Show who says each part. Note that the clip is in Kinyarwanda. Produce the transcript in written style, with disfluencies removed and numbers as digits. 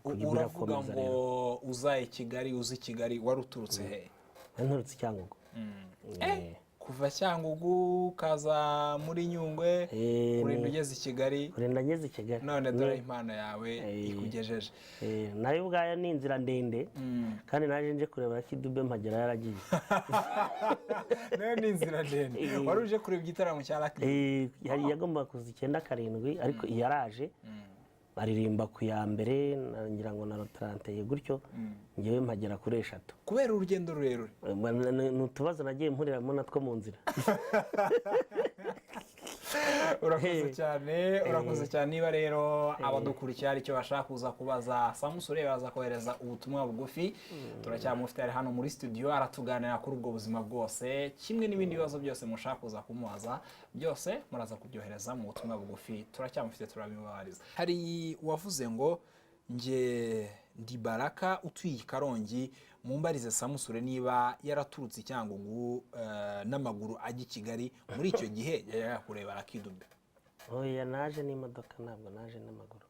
Speaker 1: pe
Speaker 2: uravuga ngo uzaye Kigali uzi Kigali wari uturutse he
Speaker 1: nturutse Cyangugu
Speaker 2: kuva Cyangugu kaza muri Nyungwe kurinda ugeze Kigali none dore impano yawe ikugejeje
Speaker 1: nayo ubwayo ni inzira ndende kandi naje nje kureba Kidube mpagera yaragiye
Speaker 2: nayo ni inzira ndende wari uje kureba igitaramo cya Lucky
Speaker 1: yari yagomba kuza 9-7 ariko yaraje baririmba ku ya mbere ngira ngo na 30 gutyo ngewe mpagera kuri 3
Speaker 2: kubera urugendo rurerure
Speaker 1: nutubazo nagiye mpuriramo natwo mu nzira
Speaker 2: urakoze cyane niba rero abadukurikiye ari cyo bashaka kuza kubaza Samusure baza kohereza ubutumwa bugufi turacyamufite ari hano muri studio aratuganira kuri ubwo buzima bwose kimwe n'ibindi bibazo byose mushaka kuza kumubaza byose muraza kubyohereza mu butumwa bugufi turacyamufite turabibabariza hari wavuze ngo nge ndi Baraka utuye Karongi mumbarize Samusure niba yaraturutse Cyangugu n'amaguru ajya Kigali muri icyo gihe yakureba Lucky Dube
Speaker 1: oya naje n'imodoka ntabwo naje n'amaguru